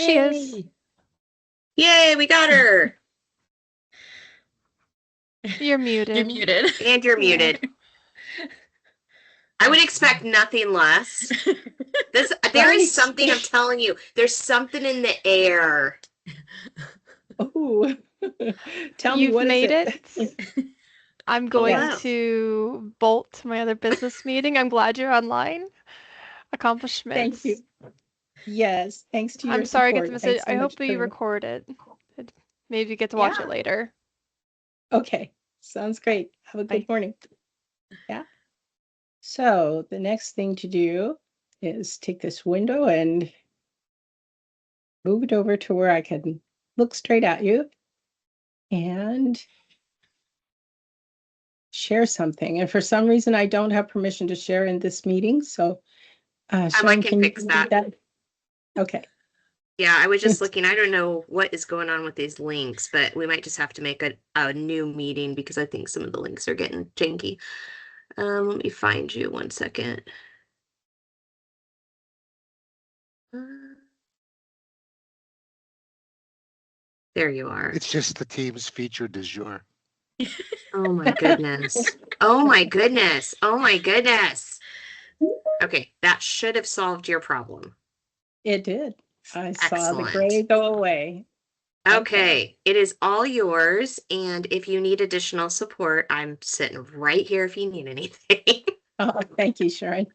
she is. Yay! Yay, we got her. You're muted. You're muted. And you're muted. I would expect nothing less. There is something, I'm telling you, there's something in the air. Oh, tell me, You've what is made it? I'm going wow. to bolt to my other business meeting. I'm glad you're online. Accomplishments. Thank you. Yes, thanks to your I'm sorry I get support. to miss Thanks it. so I much hope you for- record it. Maybe you get to watch it later. Okay, sounds great. Have a good morning. Yeah. So the next thing to do is take this window and move it over to where I can look straight at you and share something. And for some reason, I don't have permission to share in this meeting. So Sharon, can fix that. Okay. Yeah, I was just looking. I don't know what is going on with these links, but we might just have to make a new meeting because I think some of the links are getting janky. Let me find you 1 second. There you are. It's just the team's feature du jour. Oh my goodness. Oh my goodness. Oh my goodness. Okay, that should have solved your problem. It did. I saw the Excellent. gray go away. Okay, it is all yours. And if you need additional support, I'm sitting right here if you need anything. Oh, thank you, Sharon.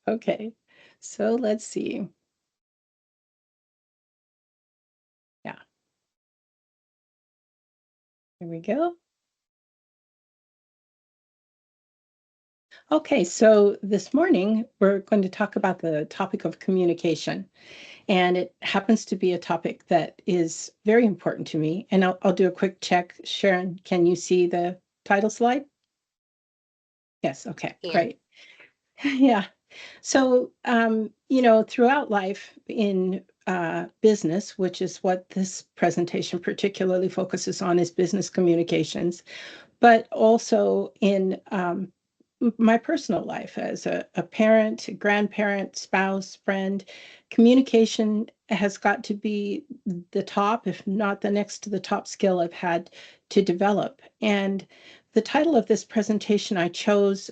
Okay, so let's see. Yeah. Here we go. Okay, so this morning we're going to talk about the topic of communication. And it happens to be a topic that is very important to me. And I'll do a quick check. Sharon, can you see the title slide? Yes, okay, great. Yeah. So, throughout life in business, which is what this presentation particularly focuses on, is business communications, but also in my personal life as a parent, a grandparent, spouse, friend, communication has got to be the top, if not the next to the top skill I've had to develop. And the title of this presentation I chose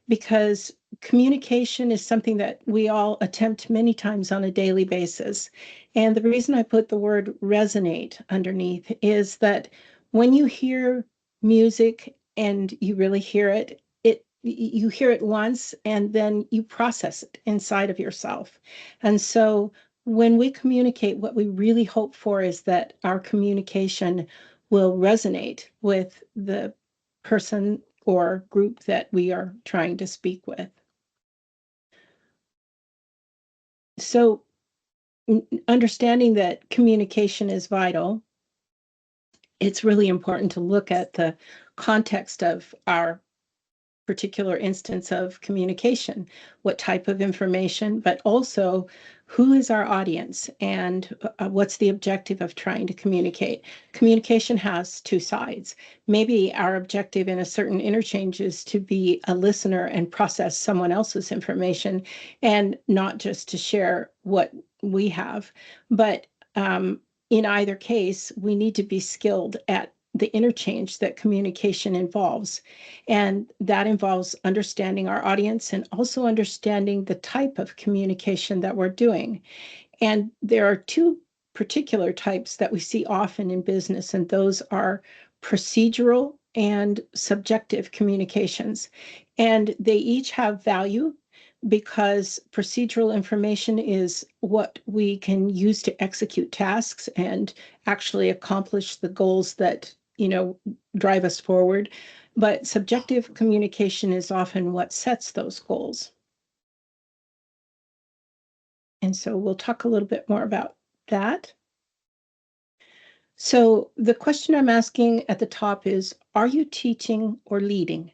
because communication is something that we all attempt many times on a daily basis. And the reason I put the word resonate underneath is that when you hear music and you really hear it, you hear it once and then you process it inside of yourself. And so when we communicate, what we really hope for is that our communication will resonate with the person or group that we are trying to speak with. So understanding that communication is vital, it's really important to look at the context of our particular instance of communication, what type of information, but also who is our audience and what's the objective of trying to communicate. Communication has two sides. Maybe our objective in a certain interchange is to be a listener and process someone else's information and not just to share what we have. But in either case, we need to be skilled at the interchange that communication involves. And that involves understanding our audience and also understanding the type of communication that we're doing. And there are two particular types that we see often in business, and those are procedural and subjective communications. And they each have value because procedural information is what we can use to execute tasks and actually accomplish the goals that drive us forward. But subjective communication is often what sets those goals. And so we'll talk a little bit more about that. So the question I'm asking at the top is, are you teaching or leading?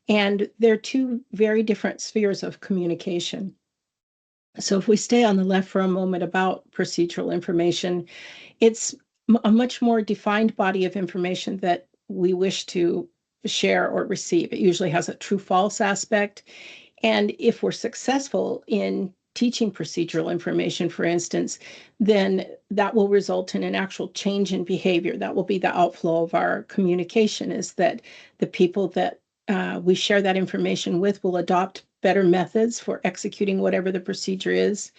And they're two very different spheres of communication. So if we stay on the left for a moment about procedural information, it's a much more defined body of information that we wish to share or receive. It usually has a true false aspect. And if we're successful in teaching procedural information, for instance, then that will result in an actual change in behavior. That will be the outflow of our communication, is that the people that we share that information with will adopt better methods for executing whatever the procedure is.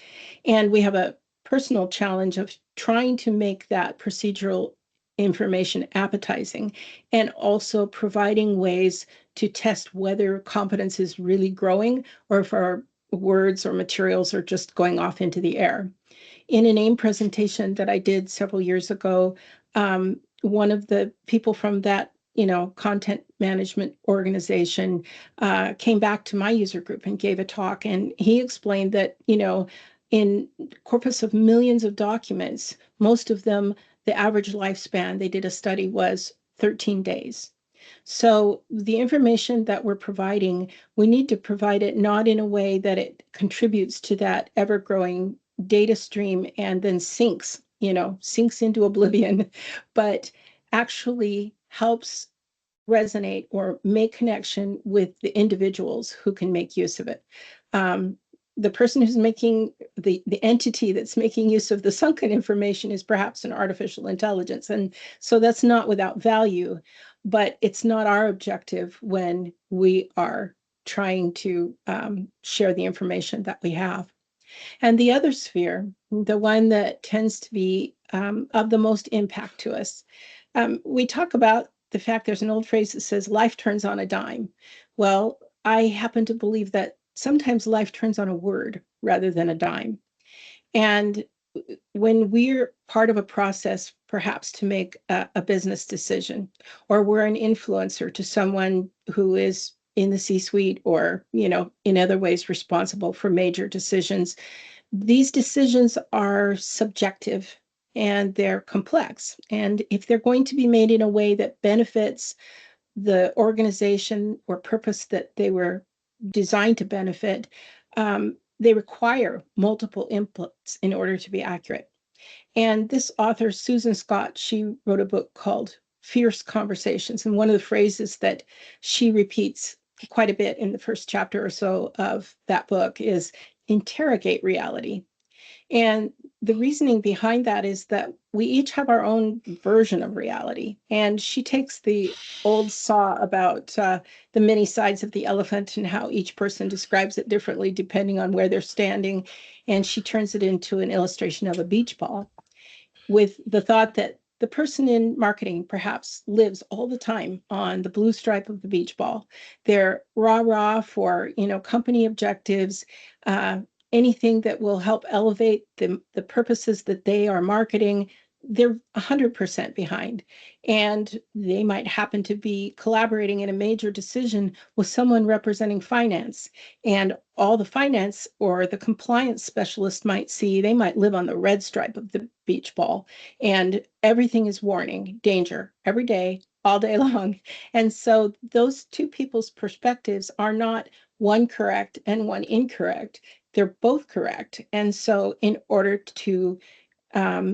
And we have a personal challenge of trying to make that procedural information appetizing and also providing ways to test whether competence is really growing or if our words or materials are just going off into the air. In an AIM presentation that I did several years ago, one of the people from that content management organization came back to my user group and gave a talk, and he explained that in corpus of millions of documents, most of them, the average lifespan, they did a study, was 13 days. So the information that we're providing, we need to provide it not in a way that it contributes to that ever-growing data stream and then sinks into oblivion, but actually helps resonate or make connection with the individuals who can make use of it. The person who's making the entity that's making use of the sunken information is perhaps an artificial intelligence. And so that's not without value, but it's not our objective when we are trying to share the information that we have. And the other sphere, the one that tends to be of the most impact to us, we talk about the fact there's an old phrase that says life turns on a dime. Well, I happen to believe that sometimes life turns on a word rather than a dime. And when we're part of a process, perhaps to make a business decision, or we're an influencer to someone who is in the C-suite or, in other ways responsible for major decisions, these decisions are subjective and they're complex. And if they're going to be made in a way that benefits the organization or purpose that they were designed to benefit, they require multiple inputs in order to be accurate. And this author, Susan Scott, she wrote a book called Fierce Conversations. And one of the phrases that she repeats quite a bit in the first chapter or so of that book is interrogate reality. And the reasoning behind that is that we each have our own version of reality. And she takes the old saw about the many sides of the elephant and how each person describes it differently depending on where they're standing. And she turns it into an illustration of a beach ball, with the thought that the person in marketing perhaps lives all the time on the blue stripe of the beach ball. They're rah-rah for, company objectives, anything that will help elevate the purposes that they are marketing. They're 100% behind. And they might happen to be collaborating in a major decision with someone representing finance. And all the finance or the compliance specialist might see, they might live on the red stripe of the beach ball. And everything is warning, danger, every day, all day long. And so those two people's perspectives are not one correct and one incorrect. They're both correct. And so in order to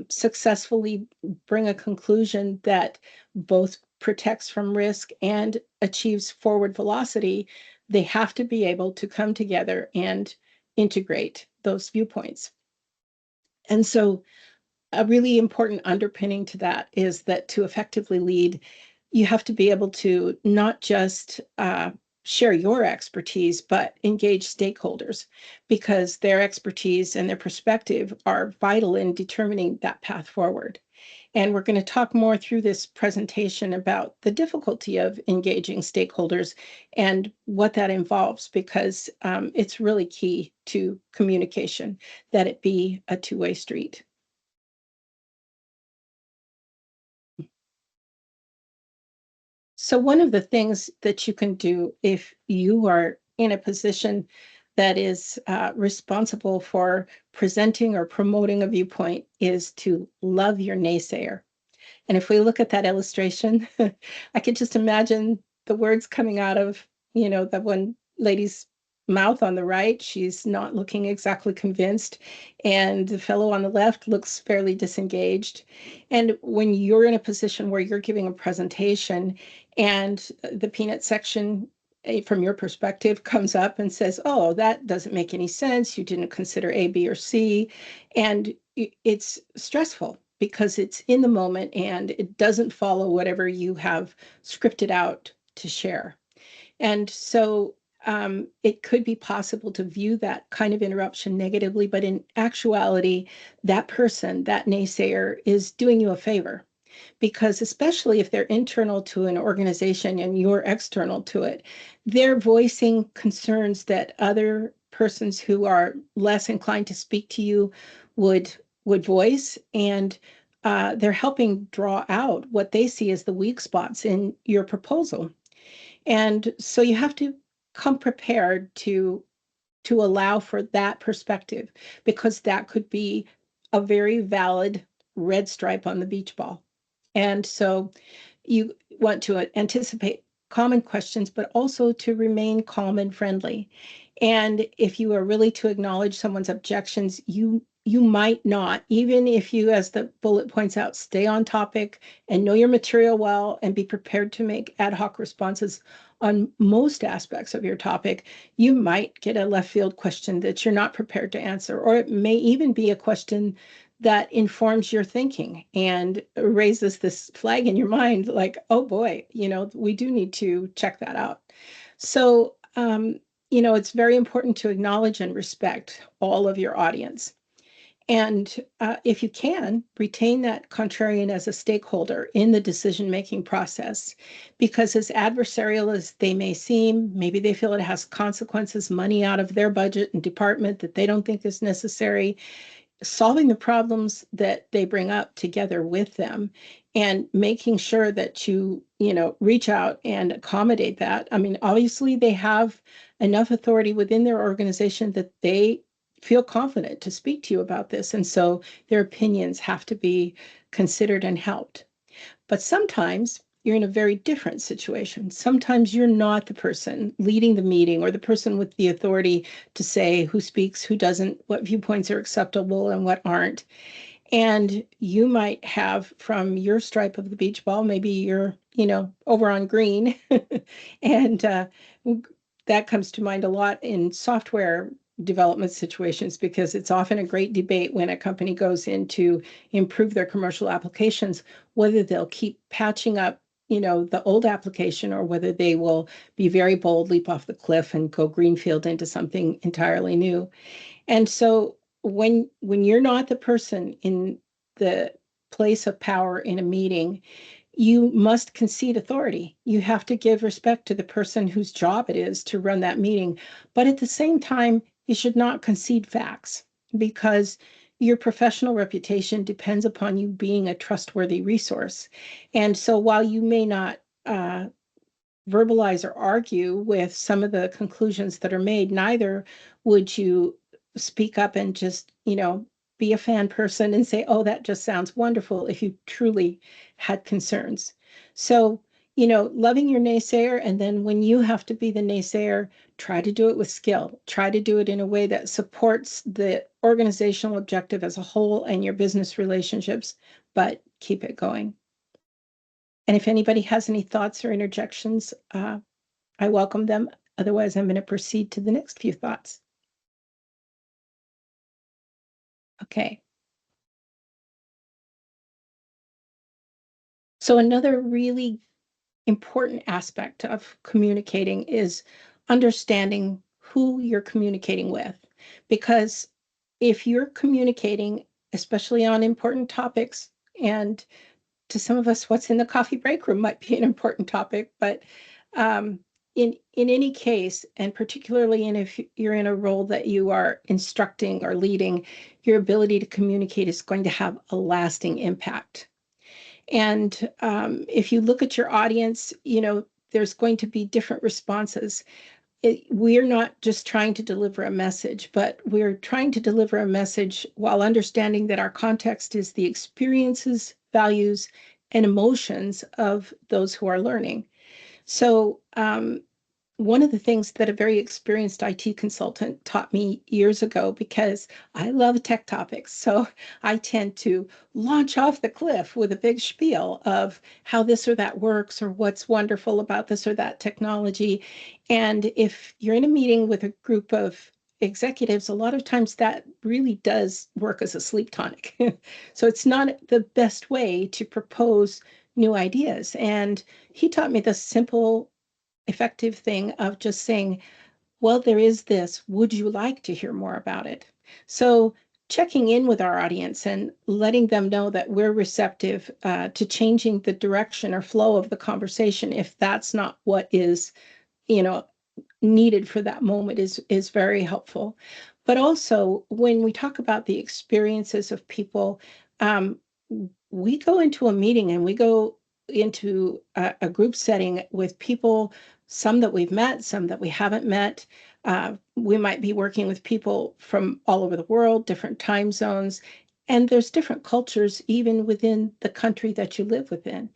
successfully bring a conclusion that both protects from risk and achieves forward velocity, they have to be able to come together and integrate those viewpoints. And so a really important underpinning to that is that to effectively lead, you have to be able to not just share your expertise, but engage stakeholders, because their expertise and their perspective are vital in determining that path forward. And we're going to talk more through this presentation about the difficulty of engaging stakeholders and what that involves, because it's really key to communication, that it be a two-way street. So one of the things that you can do if you are in a position that is responsible for presenting or promoting a viewpoint is to love your naysayer. And if we look at that illustration, I could just imagine the words coming out of, that one lady's mouth on the right. She's not looking exactly convinced. And the fellow on the left looks fairly disengaged. And when you're in a position where you're giving a presentation and the peanut section from your perspective comes up and says, oh, that doesn't make any sense. You didn't consider A, B, or C. And it's stressful because it's in the moment and it doesn't follow whatever you have scripted out to share. And so it could be possible to view that kind of interruption negatively, but in actuality, that person, that naysayer, is doing you a favor, because especially if they're internal to an organization and you're external to it, they're voicing concerns that other persons who are less inclined to speak to you would voice, and they're helping draw out what they see as the weak spots in your proposal. And so you have to come prepared to allow for that perspective, because that could be a very valid red stripe on the beach ball. And so you want to anticipate common questions, but also to remain calm and friendly. And if you are really to acknowledge someone's objections, you might not, even if you, as the bullet points out, stay on topic and know your material well and be prepared to make ad hoc responses on most aspects of your topic, you might get a left field question that you're not prepared to answer, or it may even be a question that informs your thinking and raises this flag in your mind like, oh boy, we do need to check that out. So, it's very important to acknowledge and respect all of your audience. And if you can, retain that contrarian as a stakeholder in the decision-making process, because as adversarial as they may seem, maybe they feel it has consequences, money out of their budget and department that they don't think is necessary. Solving the problems that they bring up together with them and making sure that you reach out and accommodate that. I mean, obviously they have enough authority within their organization that they feel confident to speak to you about this, and so their opinions have to be considered and helped. But sometimes you're in a very different situation. Sometimes you're not the person leading the meeting or the person with the authority to say who speaks, who doesn't, what viewpoints are acceptable and what aren't. And you might have, from your stripe of the beach ball, maybe you're, over on green. And that comes to mind a lot in software development situations, because it's often a great debate when a company goes in to improve their commercial applications, whether they'll keep patching up the old application, or whether they will be very bold, leap off the cliff and go greenfield into something entirely new. And so when you're not the person in the place of power in a meeting, you must concede authority. You have to give respect to the person whose job it is to run that meeting. But at the same time, you should not concede facts, because your professional reputation depends upon you being a trustworthy resource. And so while you may not verbalize or argue with some of the conclusions that are made, neither would you speak up and just, be a fan person and say, oh, that just sounds wonderful, if you truly had concerns. So, loving your naysayer, and then when you have to be the naysayer, try to do it with skill. Try to do it in a way that supports the organizational objective as a whole and your business relationships, but keep it going. And if anybody has any thoughts or interjections, I welcome them. Otherwise, I'm going to proceed to the next few thoughts. Okay. So another really important aspect of communicating is understanding who you're communicating with. Because if you're communicating, especially on important topics, and to some of us, what's in the coffee break room might be an important topic, but in any case, and particularly if you're in a role that you are instructing or leading, your ability to communicate is going to have a lasting impact. And if you look at your audience, there's going to be different responses. We're not just trying to deliver a message, but we're trying to deliver a message while understanding that our context is the experiences, values, and emotions of those who are learning. So one of the things that a very experienced IT consultant taught me years ago, because I love tech topics. So I tend to launch off the cliff with a big spiel of how this or that works or what's wonderful about this or that technology. And if you're in a meeting with a group of executives, a lot of times that really does work as a sleep tonic. So it's not the best way to propose new ideas. And he taught me the simple effective thing of just saying, well, there is this. Would you like to hear more about it? So checking in with our audience and letting them know that we're receptive to changing the direction or flow of the conversation if that's not what is, you know, needed for that moment is very helpful. But also when we talk about the experiences of people, um, we go into a meeting and we go into a group setting with people, some that we've met, some that we haven't met. We might be working with people from all over the world, different time zones, and there's different cultures even within the country that you live within.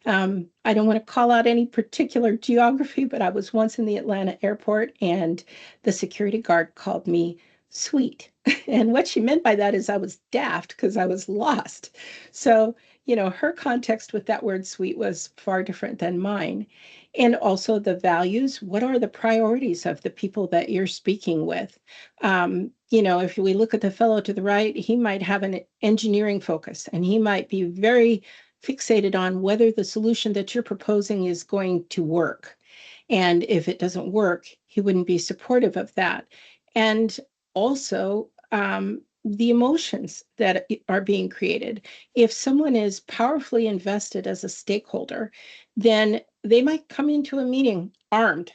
I don't want to call out any particular geography, but I was once in the Atlanta airport and the security guard called me sweet. And what she meant by that is I was daft because I was lost. So, her context with that word sweet was far different than mine. And also the values. What are the priorities of the people that you're speaking with? If we look at the fellow to the right, he might have an engineering focus and he might be very fixated on whether the solution that you're proposing is going to work. And if it doesn't work, he wouldn't be supportive of that. And also, the emotions that are being created. If someone is powerfully invested as a stakeholder, then they might come into a meeting armed,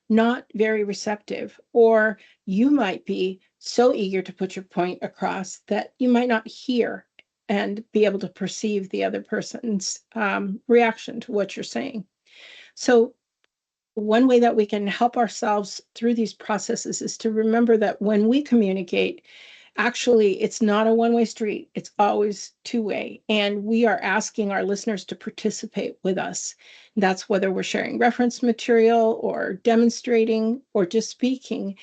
not very receptive, or you might be so eager to put your point across that you might not hear and be able to perceive the other person's reaction to what you're saying. So one way that we can help ourselves through these processes is to remember that when we communicate, actually, it's not a one-way street. It's always two-way. And we are asking our listeners to participate with us. That's whether we're sharing reference material or demonstrating or just speaking.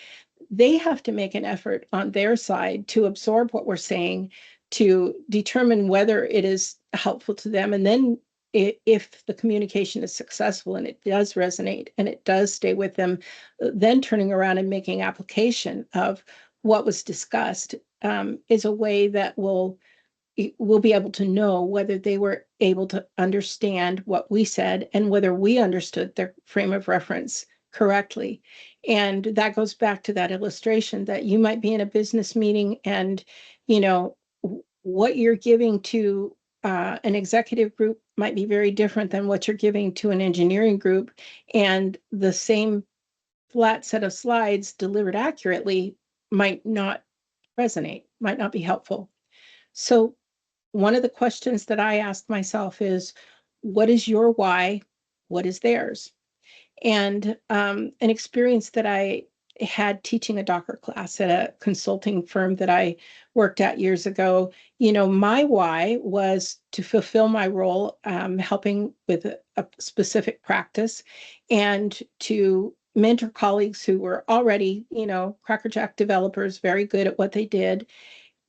They have to make an effort on their side to absorb what we're saying, to determine whether it is helpful to them. And then if the communication is successful and it does resonate and it does stay with them, then turning around and making application of what was discussed is a way that we'll be able to know whether they were able to understand what we said and whether we understood their frame of reference correctly. And that goes back to that illustration that you might be in a business meeting and, what you're giving to an executive group might be very different than what you're giving to an engineering group. And the same flat set of slides delivered accurately might not resonate, might not be helpful. So one of the questions that I ask myself is, what is your why? What is theirs? And an experience that I had teaching a Docker class at a consulting firm that I worked at years ago, my why was to fulfill my role, helping with a specific practice and to mentor colleagues who were already, crackerjack developers, very good at what they did,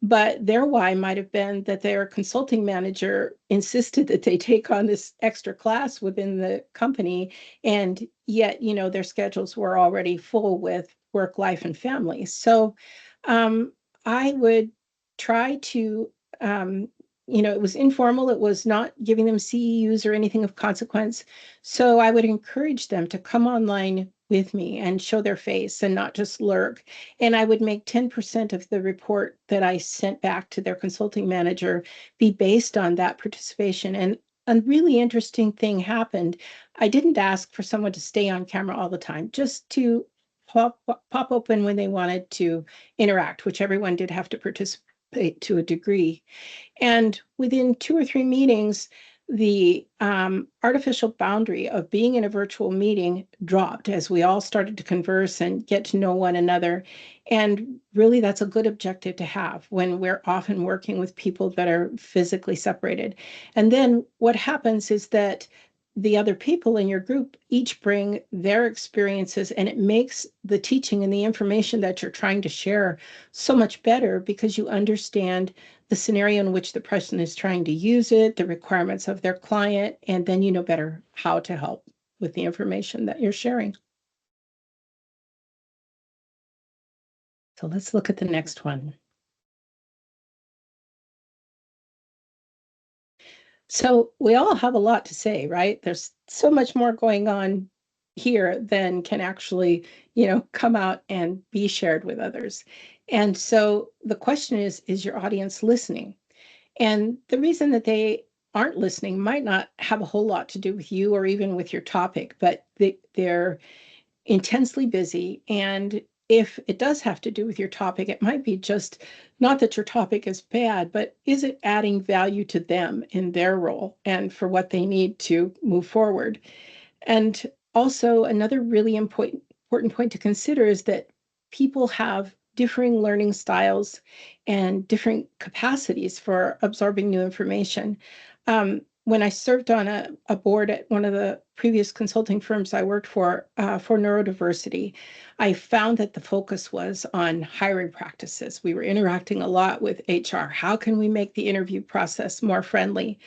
but their why might have been that their consulting manager insisted that they take on this extra class within the company. And yet, their schedules were already full with work, life, and family. So I would try to, it was informal. It was not giving them CEUs or anything of consequence. So I would encourage them to come online with me and show their face and not just lurk. And I would make 10% of the report that I sent back to their consulting manager be based on that participation. And a really interesting thing happened. I didn't ask for someone to stay on camera all the time, just to pop open when they wanted to interact, which everyone did have to participate to a degree. And within 2 or 3 meetings, the artificial boundary of being in a virtual meeting dropped as we all started to converse and get to know one another. And really, that's a good objective to have when we're often working with people that are physically separated. And then what happens is that the other people in your group each bring their experiences, and it makes the teaching and the information that you're trying to share so much better because you understand the scenario in which the person is trying to use it, the requirements of their client, and then you know better how to help with the information that you're sharing. So let's look at the next one. So we all have a lot to say, right? There's so much more going on here than can actually, come out and be shared with others. And so the question is your audience listening? And the reason that they aren't listening might not have a whole lot to do with you or even with your topic, but they're intensely busy. And if it does have to do with your topic, it might be just not that your topic is bad, but is it adding value to them in their role and for what they need to move forward? And also, another really important point to consider is that people have differing learning styles and different capacities for absorbing new information. When I served on a board at one of the previous consulting firms I worked for neurodiversity, I found that the focus was on hiring practices. We were interacting a lot with HR. How can we make the interview process more friendly?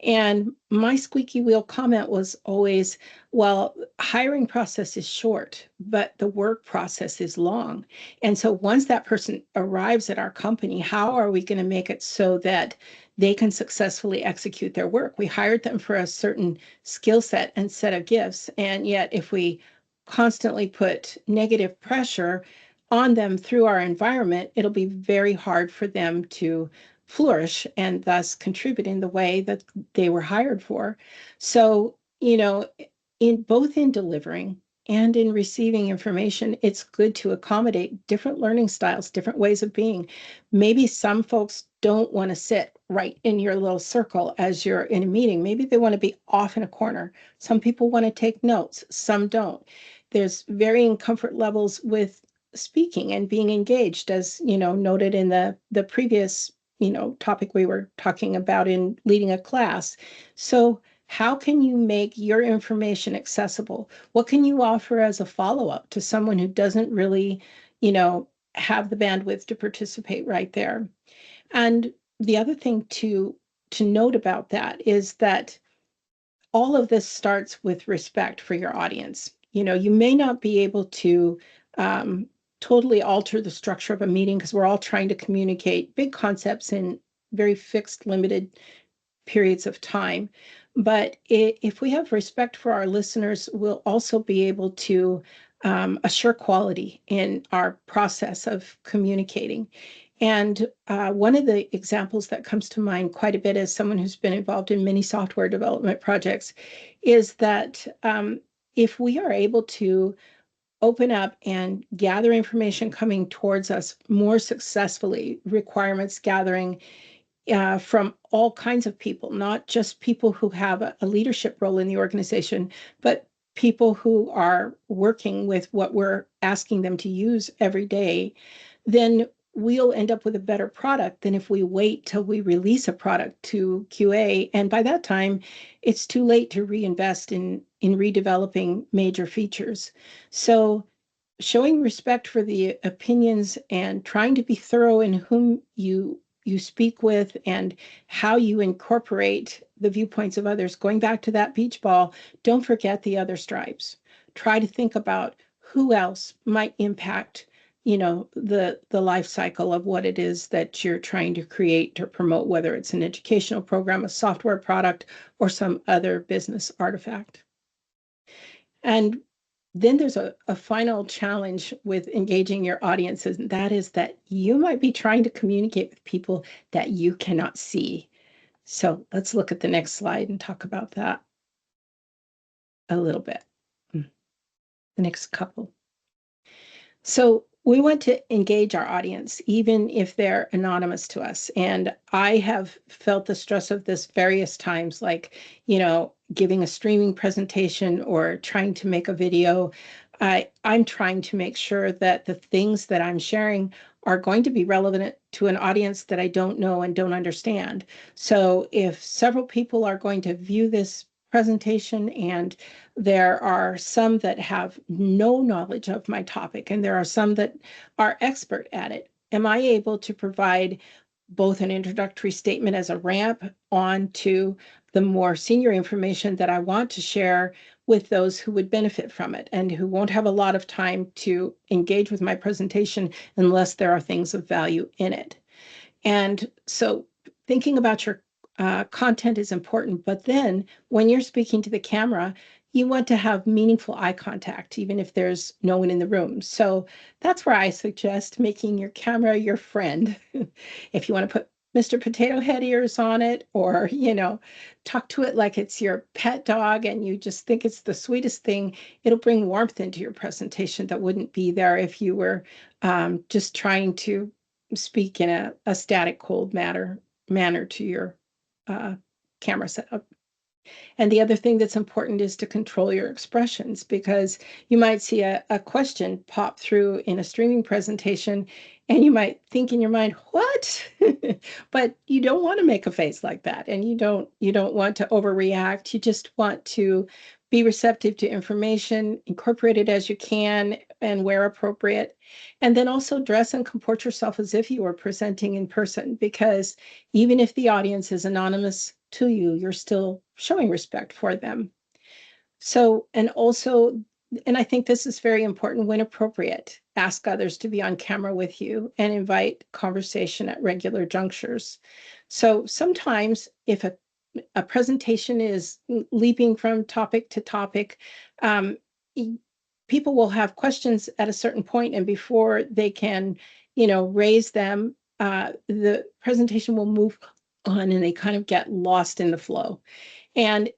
And my squeaky wheel comment was always, well, hiring process is short, but the work process is long. And so once that person arrives at our company, how are we going to make it so that they can successfully execute their work? We hired them for a certain skill set and set of gifts. And yet if we constantly put negative pressure on them through our environment, it'll be very hard for them to flourish and thus contribute in the way that they were hired for. So, in delivering and in receiving information, it's good to accommodate different learning styles, different ways of being. Maybe some folks don't want to sit right in your little circle as you're in a meeting. Maybe they want to be off in a corner. Some people want to take notes, some don't. There's varying comfort levels with speaking and being engaged, as noted in the previous topic we were talking about in leading a class. So how can you make your information accessible? What can you offer as a follow-up to someone who doesn't really, have the bandwidth to participate right there? And the other thing to note about that is that all of this starts with respect for your audience. You may not be able to totally alter the structure of a meeting because we're all trying to communicate big concepts in very fixed, limited periods of time. But if we have respect for our listeners, we'll also be able to assure quality in our process of communicating. And one of the examples that comes to mind quite a bit as someone who's been involved in many software development projects is that if we are able to open up and gather information coming towards us more successfully, requirements gathering from all kinds of people, not just people who have a leadership role in the organization, but people who are working with what we're asking them to use every day, then we'll end up with a better product than if we wait till we release a product to QA. And by that time, it's too late to reinvest in redeveloping major features. So showing respect for the opinions and trying to be thorough in whom you speak with and how you incorporate the viewpoints of others. Going back to that beach ball, don't forget the other stripes. Try to think about who else might impact, the life cycle of what it is that you're trying to create or promote, whether it's an educational program, a software product, or some other business artifact. And then there's a final challenge with engaging your audiences, and that is that you might be trying to communicate with people that you cannot see. So let's look at the next slide and talk about that a little bit. The next couple. So we want to engage our audience, even if they're anonymous to us. And I have felt the stress of this various times, like, giving a streaming presentation or trying to make a video. I'm trying to make sure that the things that I'm sharing are going to be relevant to an audience that I don't know and don't understand. So if several people are going to view this presentation, and there are some that have no knowledge of my topic, and there are some that are expert at it. Am I able to provide both an introductory statement as a ramp on to the more senior information that I want to share with those who would benefit from it and who won't have a lot of time to engage with my presentation unless there are things of value in it? And so thinking about your content is important, but then when you're speaking to the camera, you want to have meaningful eye contact, even if there's no one in the room. So that's where I suggest making your camera your friend. If you want to put Mr. Potato Head ears on it, or, talk to it like it's your pet dog and you just think it's the sweetest thing, it'll bring warmth into your presentation that wouldn't be there if you were just trying to speak in a static, cold manner to your camera setup. And the other thing that's important is to control your expressions, because you might see a question pop through in a streaming presentation and you might think in your mind, what? But you don't want to make a face like that, and you don't want to overreact. You just want to be receptive to information, incorporate it as you can, and where appropriate. And then also dress and comport yourself as if you were presenting in person, because even if the audience is anonymous to you, you're still showing respect for them. So, and I think this is very important, when appropriate, ask others to be on camera with you and invite conversation at regular junctures. So sometimes if a presentation is leaping from topic to topic, people will have questions at a certain point, and before they can, raise them, the presentation will move on and they kind of get lost in the flow. And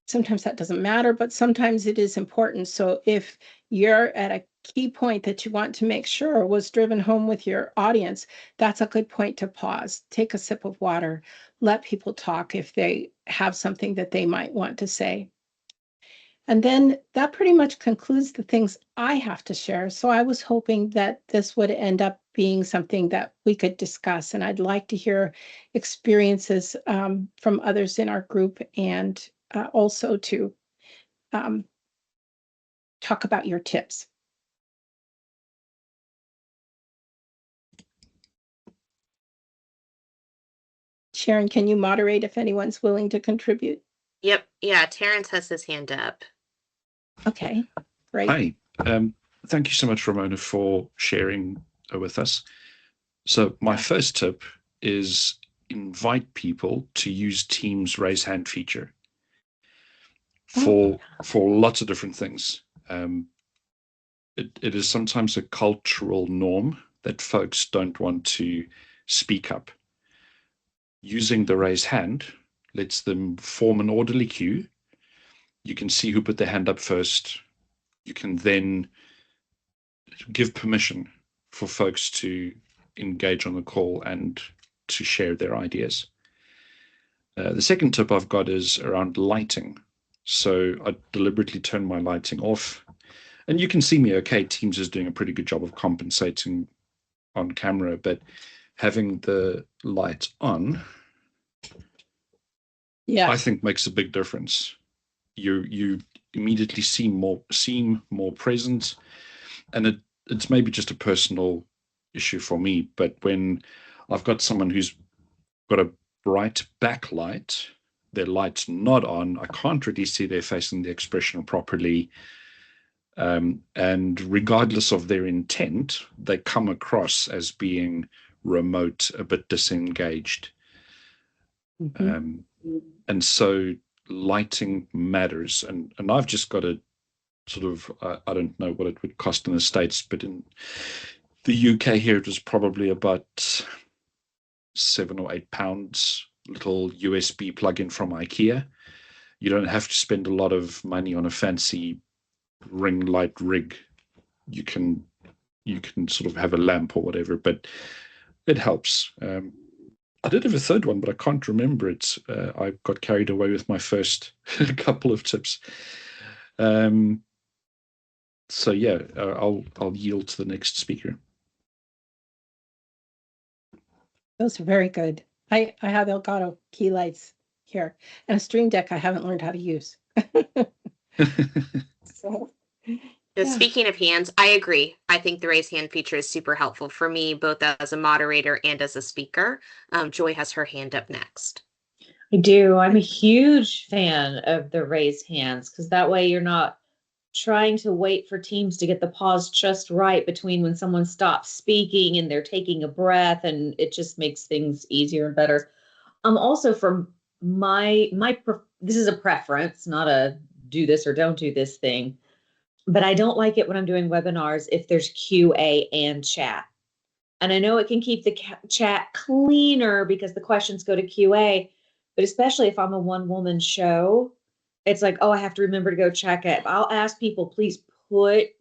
sometimes that doesn't matter, but sometimes it is important. So if you're at a key point that you want to make sure was driven home with your audience, that's a good point to pause, take a sip of water, let people talk if they have something that they might want to say. And then that pretty much concludes the things I have to share. So I was hoping that this would end up being something that we could discuss. And I'd like to hear experiences from others in our group, and also to talk about your tips. Sharon, can you moderate if anyone's willing to contribute? Yep. Yeah. Terrence has his hand up. Okay, great. Hi. Thank you so much, Ramona, for sharing with us. So my first tip is invite people to use Teams raise hand feature for lots of different things. It is sometimes a cultural norm that folks don't want to speak up. Using the raise hand lets them form an orderly queue. You can see who put their hand up first. You can then give permission for folks to engage on the call and to share their ideas. The second tip I've got is around lighting. So I deliberately turn my lighting off, and you can see me okay. Teams is doing a pretty good job of compensating on camera, but having the light on, I think makes a big difference. You immediately seem more present, and it's maybe just a personal issue for me, but when I've got someone who's got a bright backlight, their light's not on, I can't really see their face and the expression properly. And regardless of their intent, they come across as being remote, a bit disengaged. And so lighting matters. And I've just got a sort of, I don't know what it would cost in the States, but in the UK here, it was probably about £7 or £8, little USB plug-in from IKEA. You don't have to spend a lot of money on a fancy ring light rig. You can sort of have a lamp or whatever, but it helps. I did have a third one, but I can't remember it. I got carried away with my first couple of tips. So yeah, I'll yield to the next speaker. Those are very good. I have Elgato key lights here. And a Stream Deck I haven't learned how to use. So, yeah. Speaking of hands, I agree. I think the raise hand feature is super helpful for me, both as a moderator and as a speaker. Joy has her hand up next. I do. I'm a huge fan of the raise hands because that way you're not trying to wait for teams to get the pause just right between when someone stops speaking and they're taking a breath, and it just makes things easier and better. Also from this is a preference, not a do this or don't do this thing, but I don't like it when I'm doing webinars if there's QA and chat. And I know it can keep the chat cleaner because the questions go to QA, but especially if I'm a one-woman show, it's like, oh, I have to remember to go check it. I'll ask people, please put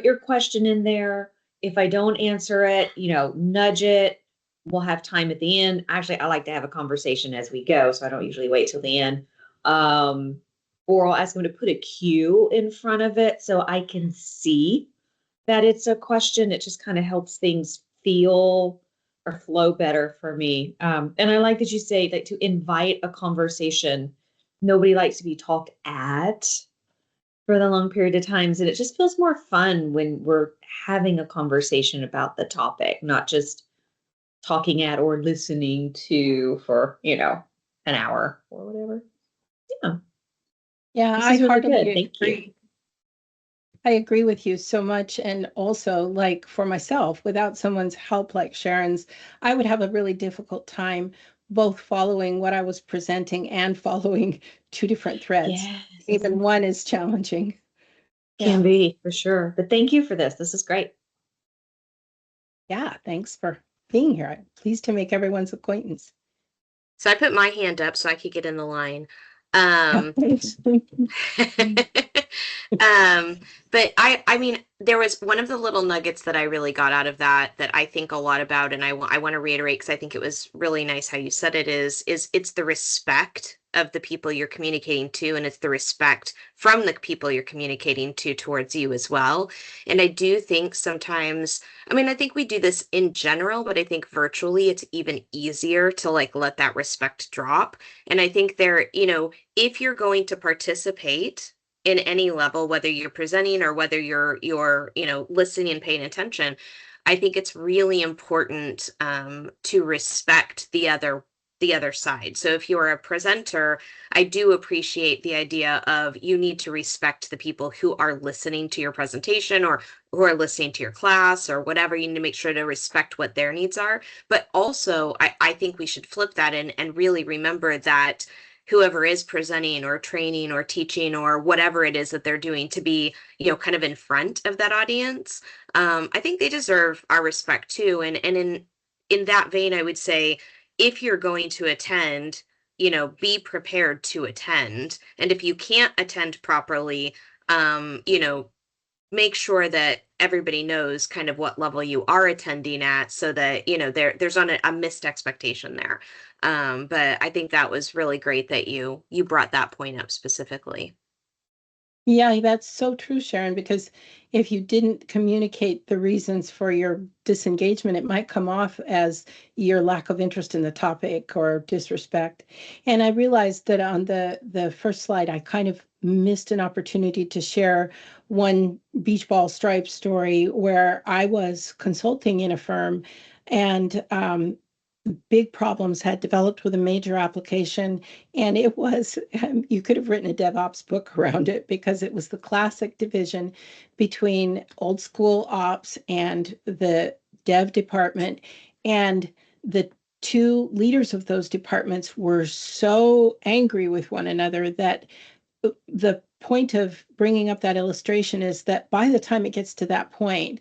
your question in there. If I don't answer it, nudge it. We'll have time at the end. Actually, I like to have a conversation as we go, so I don't usually wait till the end. Or I'll ask them to put a Q in front of it so I can see that it's a question. It just kind of helps things feel or flow better for me. And I like that you say like to invite a conversation. Nobody likes to be talked at for the long period of times. And it just feels more fun when we're having a conversation about the topic, not just talking at or listening to for, an hour or whatever. Yeah. Yeah, This I is really heartily good. Thank agree. you. I agree with you so much. And also, like for myself, without someone's help like Sharon's, I would have a really difficult time both following what I was presenting and following two different threads. Yes. Even one is challenging. Can be for sure. But thank you for this. This is great. Yeah, thanks for being here. I'm pleased to make everyone's acquaintance. So I put my hand up so I could get in the line. But I mean, there was one of the little nuggets that I really got out of that I think a lot about, and I want to reiterate because I think it was really nice how you said it is it's the respect of the people you're communicating to, and it's the respect from the people you're communicating to towards you as well. And I do think sometimes, I mean, I think we do this in general, but I think virtually it's even easier to like let that respect drop. And I think if you're going to participate in any level, whether you're presenting or whether you're listening and paying attention, I think it's really important to respect the other side. So if you're a presenter, I do appreciate the idea of you need to respect the people who are listening to your presentation or who are listening to your class or whatever. You need to make sure to respect what their needs are. But also, I think we should flip that and really remember that whoever is presenting or training or teaching or whatever it is that they're doing to be, kind of in front of that audience, I think they deserve our respect too. And in that vein, I would say, if you're going to attend, be prepared to attend. And if you can't attend properly, make sure that everybody knows kind of what level you are attending at so that, there's not a missed expectation there. But I think that was really great that you brought that point up specifically. Yeah, that's so true, Sharon, because if you didn't communicate the reasons for your disengagement, it might come off as your lack of interest in the topic or disrespect. And I realized that on the first slide, I kind of missed an opportunity to share one beach ball stripe story where I was consulting in a firm and big problems had developed with a major application. And it was, you could have written a DevOps book around it because it was the classic division between old school ops and the dev department. And the two leaders of those departments were so angry with one another that the point of bringing up that illustration is that by the time it gets to that point,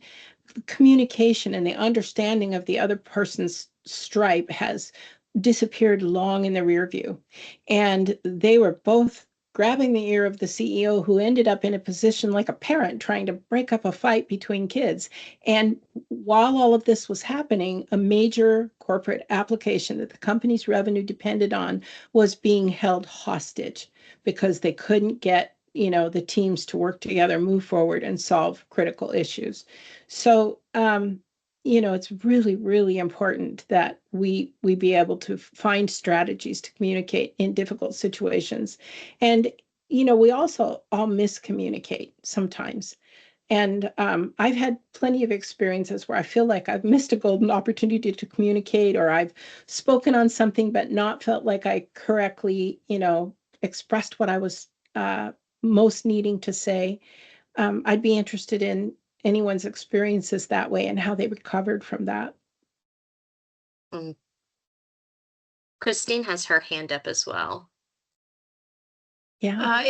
communication and the understanding of the other person's stripe has disappeared long in the rear view. And they were both grabbing the ear of the CEO, who ended up in a position like a parent trying to break up a fight between kids. And while all of this was happening, a major corporate application that the company's revenue depended on was being held hostage because they couldn't get the teams to work together, move forward, and solve critical issues. So it's really, really important that we be able to find strategies to communicate in difficult situations. And, we also all miscommunicate sometimes. And I've had plenty of experiences where I feel like I've missed a golden opportunity to communicate, or I've spoken on something but not felt like I correctly, expressed what I was most needing to say. I'd be interested in anyone's experiences that way and how they recovered from that. Mm. Christine has her hand up as well. Yeah,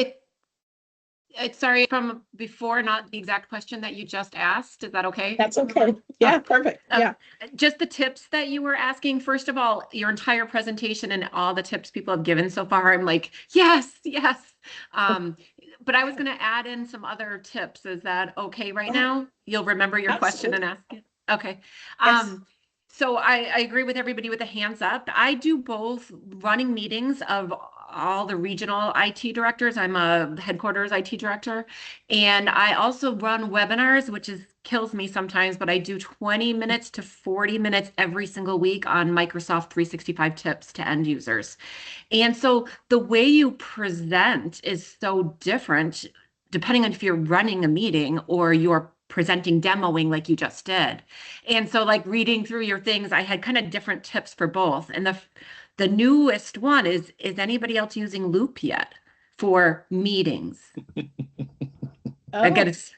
It's sorry from before, not the exact question that you just asked. Is that okay? that's okay. Yeah, perfect. Yeah. Just the tips that you were asking. First of all, your entire presentation and all the tips people have given so far, I'm like, yes, yes. But I was going to add in some other tips. Is that okay right now? You'll remember your question and ask it. Okay. Yes. So I agree with everybody with the hands up. I do both running meetings of all the regional IT directors. I'm a headquarters IT director. And I also run webinars, which kills me sometimes, but I do 20 minutes to 40 minutes every single week on Microsoft 365 tips to end users. And so the way you present is so different depending on if you're running a meeting or you're presenting, demoing like you just did. And so like reading through your things, I had kind of different tips for both. And the newest one is anybody else using Loop yet for meetings? I Oh, get it.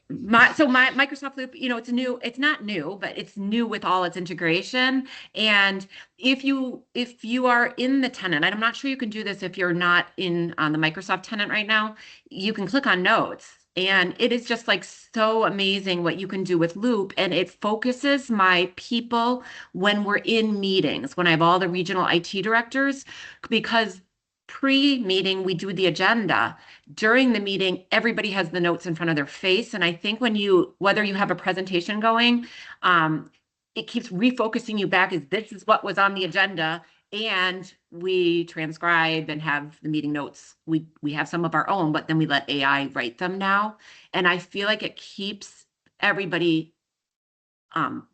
My Microsoft Loop, it's new. It's not new, but it's new with all its integration. And if you are in the tenant, and I'm not sure you can do this if you're not in on the Microsoft tenant right now, you can click on notes. And it is just like so amazing what you can do with Loop. And it focuses my people when we're in meetings, when I have all the regional IT directors, because pre-meeting, we do the agenda. During the meeting, everybody has the notes in front of their face. And I think whether you have a presentation going, it keeps refocusing you back as this is what was on the agenda. And we transcribe and have the meeting notes. We have some of our own, but then we let AI write them now. And I feel like it keeps everybody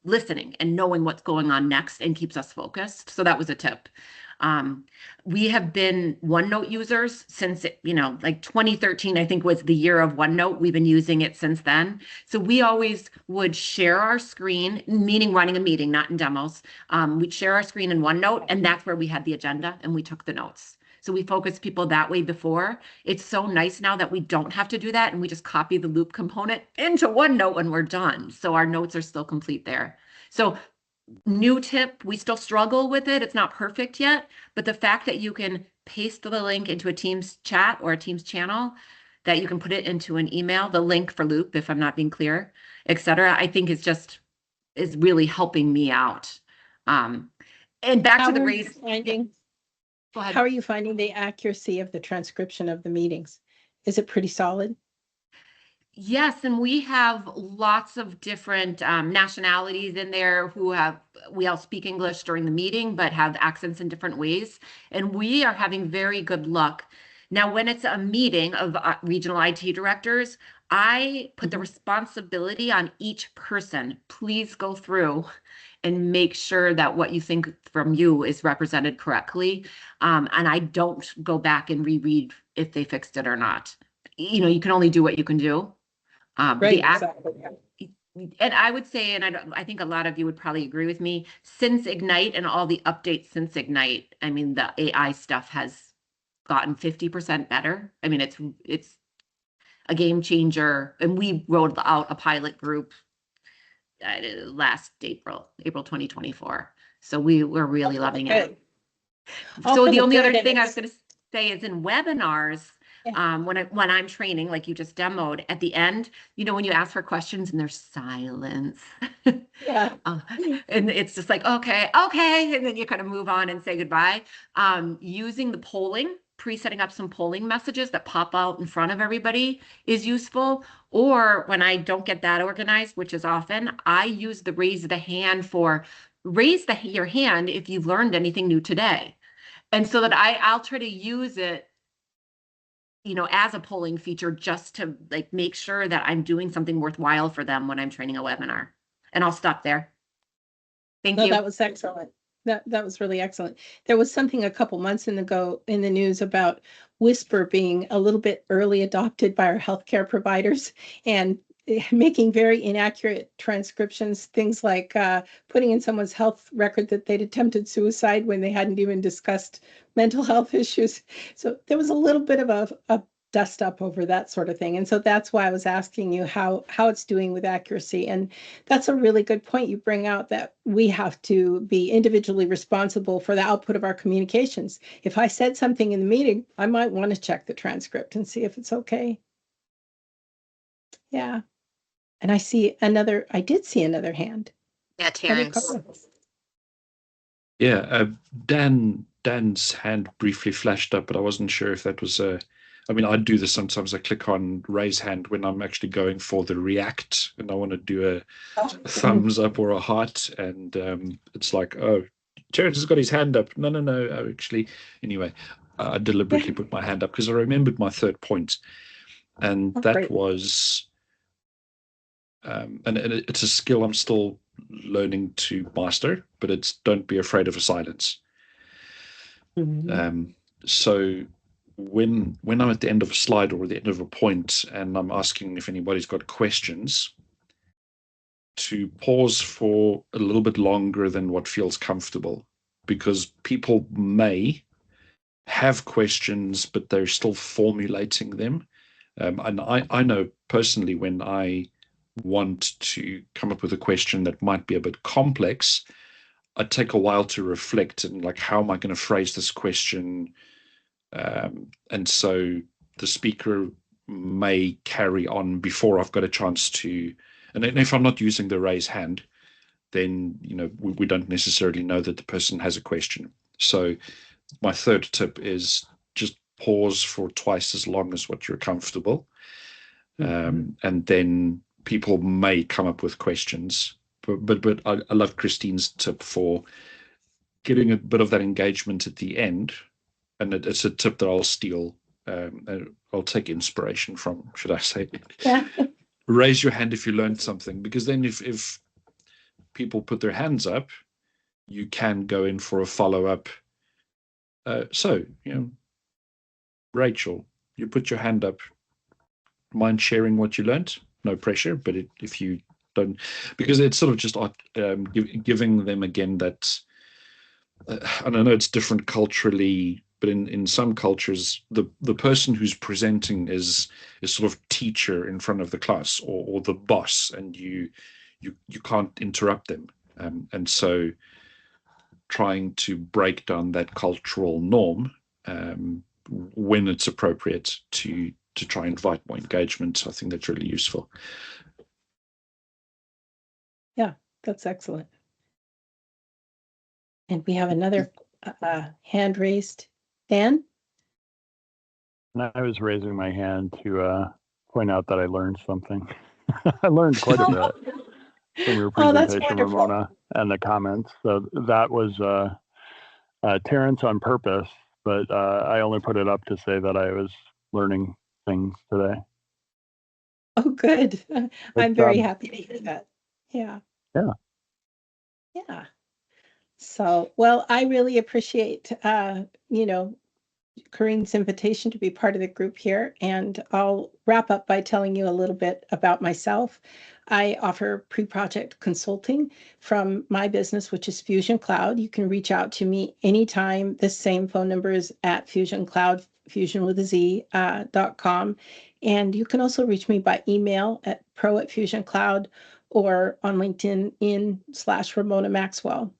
listening and knowing what's going on next and keeps us focused. So that was a tip. We have been OneNote users since, like 2013, I think was the year of OneNote. We've been using it since then. So we always would share our screen, meaning running a meeting, not in demos. We'd share our screen in OneNote, and that's where we had the agenda and we took the notes. So we focused people that way before. It's so nice now that we don't have to do that, and we just copy the Loop component into OneNote when we're done. So our notes are still complete there. So new tip, we still struggle with it. It's not perfect yet, but the fact that you can paste the link into a Teams chat or a Teams channel, that you can put it into an email, the link for Loop, if I'm not being clear, etc., I think is really helping me out. And back to the raise. Go ahead. How are you finding the accuracy of the transcription of the meetings? Is it pretty solid? Yes, and we have lots of different nationalities in there we all speak English during the meeting, but have accents in different ways. And we are having very good luck. Now, when it's a meeting of regional IT directors, I put the responsibility on each person. Please go through and make sure that what you think from you is represented correctly. And I don't go back and reread if they fixed it or not. You can only do what you can do. Right, exactly. And I would say, and I think a lot of you would probably agree with me, since Ignite and all the updates since Ignite, I mean, the AI stuff has gotten 50% better. I mean, it's a game changer. And we rolled out a pilot group last April 2024. So we're really loving it. So the only other thing I was going to say is in webinars, when I'm training, like you just demoed, at the end, when you ask for questions and there's silence. Yeah. And it's just like, okay. And then you kind of move on and say goodbye. Using the polling, pre-setting up some polling messages that pop out in front of everybody is useful. Or when I don't get that organized, which is often, I use the raise the hand for your hand if you've learned anything new today. And so that I'll try to use it, as a polling feature, just to like make sure that I'm doing something worthwhile for them when I'm training a webinar. And I'll stop there. Thank No, you. that was excellent. That was really excellent. There was something a couple months ago in the news about Whisper being a little bit early adopted by our healthcare providers and making very inaccurate transcriptions, things like putting in someone's health record that they'd attempted suicide when they hadn't even discussed mental health issues. So there was a little bit of a dust up over that sort of thing. And so that's why I was asking you how it's doing with accuracy. And that's a really good point you bring out, that we have to be individually responsible for the output of our communications. If I said something in the meeting, I might want to check the transcript and see if it's okay. Yeah. And I did see another hand. Yeah, Terrence. Yeah, Dan's hand briefly flashed up, but I wasn't sure if that was a. I mean, I do this sometimes. I click on raise hand when I'm actually going for the react, and I want to do a thumbs up or a heart, and it's like, oh, Terrence has got his hand up. No. Actually, anyway, I deliberately put my hand up because I remembered my third point, and that great. was, and it's a skill I'm still learning to master, but it's don't be afraid of a silence. So when I'm at the end of a slide or at the end of a point and I'm asking if anybody's got questions, to pause for a little bit longer than what feels comfortable, because people may have questions, but they're still formulating them. And I know personally, when I want to come up with a question that might be a bit complex, I take a while to reflect and like, how am I going to phrase this question? And so the speaker may carry on before I've got a chance to, and if I'm not using the raise hand, then, we don't necessarily know that the person has a question. So my third tip is just pause for twice as long as what you're comfortable. And then people may come up with questions. But I love Christine's tip for getting a bit of that engagement at the end. And it's a tip that I'll steal. I'll take inspiration from, should I say. Yeah. Raise your hand if you learned something, because then if people put their hands up, you can go in for a follow-up. So, Rachel, you put your hand up. Mind sharing what you learned? No pressure, but if you don't, because it's sort of just giving them again that, I don't know, it's different culturally, but in some cultures, the person who's presenting is sort of teacher in front of the class, or the boss, and you can't interrupt them. And so trying to break down that cultural norm when it's appropriate to try and invite more engagement, I think that's really useful. Yeah, that's excellent. And we have another hand raised. Dan? And I was raising my hand to point out that I learned something. I learned quite a bit from your presentation, Ramona, and the comments. So that was Terrence on purpose, but I only put it up to say that I was learning things today. Oh, good. I'm very happy to hear that. Yeah. So, well, I really appreciate, Corinne's invitation to be part of the group here. And I'll wrap up by telling you a little bit about myself. I offer pre-project consulting from my business, which is Fusion Cloud. You can reach out to me anytime. The same phone number is at Fusion Cloud, fusion with a Z.com. And you can also reach me by email at pro@fusioncloud or on LinkedIn /Ramona Maxwell.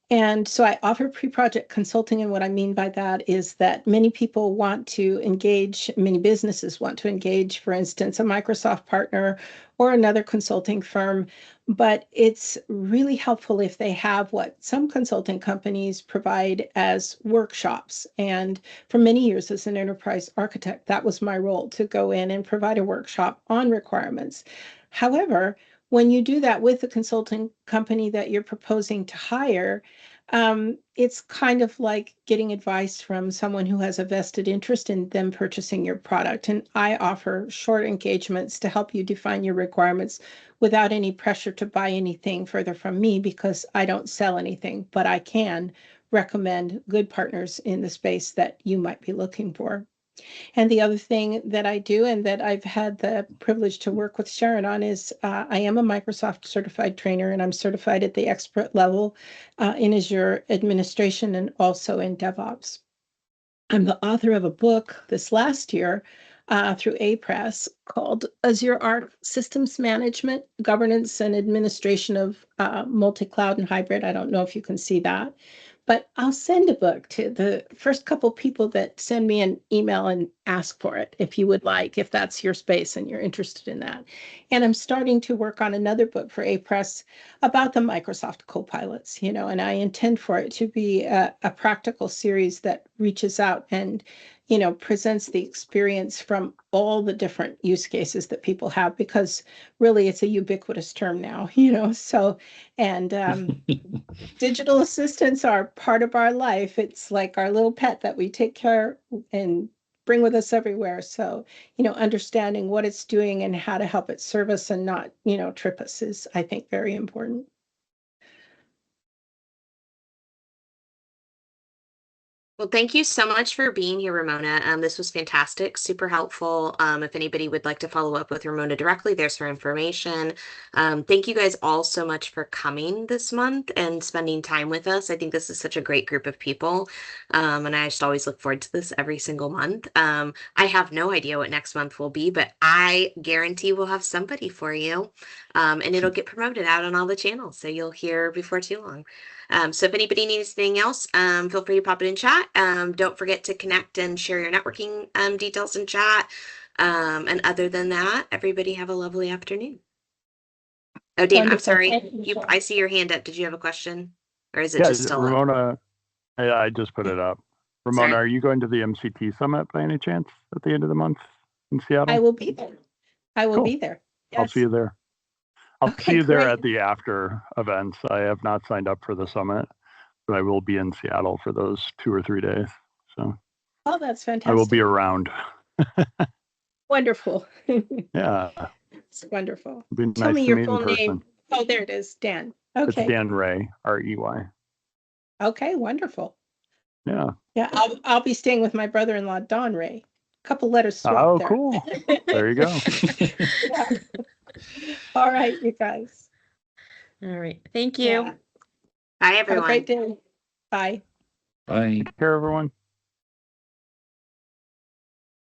And so I offer pre-project consulting. And what I mean by that is that many people want to engage, many businesses want to engage, for instance, a Microsoft partner or another consulting firm. But it's really helpful if they have what some consulting companies provide as workshops. And for many years as an enterprise architect, that was my role, to go in and provide a workshop on requirements. However, when you do that with the consulting company that you're proposing to hire, It's kind of like getting advice from someone who has a vested interest in them purchasing your product. And I offer short engagements to help you define your requirements without any pressure to buy anything further from me, because I don't sell anything, but I can recommend good partners in the space that you might be looking for. And the other thing that I do, and that I've had the privilege to work with Sharon on, is I am a Microsoft certified trainer, and I'm certified at the expert level in Azure administration and also in DevOps. I'm the author of a book this last year through A-Press called Azure Arc Systems Management, Governance and Administration of Multi-Cloud and Hybrid. I don't know if you can see that, but I'll send a book to the first couple people that send me an email and ask for it, if you would like, if that's your space and you're interested in that. And I'm starting to work on another book for A-Press about the Microsoft co-pilots, and I intend for it to be a practical series that reaches out and, presents the experience from all the different use cases that people have, because really it's a ubiquitous term now, so, and digital assistants are part of our life. It's like our little pet that we take care and bring with us everywhere. So, understanding what it's doing and how to help it serve us and not, trip us is, I think, very important. Well, thank you so much for being here, Ramona. This was fantastic, super helpful. If anybody would like to follow up with Ramona directly, there's her information. Thank you guys all so much for coming this month and spending time with us. I think this is such a great group of people. And I just always look forward to this every single month. I have no idea what next month will be, but I guarantee we'll have somebody for you. And it'll get promoted out on all the channels, so you'll hear before too long. So if anybody needs anything else, feel free to pop it in chat. Don't forget to connect and share your networking details in chat. And other than that, everybody have a lovely afternoon. Oh, Dan, I'm sorry. I see your hand up. Did you have a question? Or is it just still up? Ramona, I just put it up. Ramona, are you going to the MCT Summit by any chance at the end of the month in Seattle? I will be there. I will be there. Yes. I'll see you there. I'll see you there at the after events. I have not signed up for the summit, but I will be in Seattle for those 2 or 3 days. So, oh, that's fantastic. I will be around. Wonderful. Yeah. It's wonderful. Tell me your full name. Oh, there it is, Dan. Okay. It's Dan Ray, R-E-Y. Okay, wonderful. Yeah. Yeah, I'll be staying with my brother-in-law, Don Ray. A couple letters swapped. Oh, there. Cool. There you go. Yeah. All right, you guys. All right. Thank you. Yeah. Bye, everyone. Have a great day. Bye. Bye. Take care, everyone.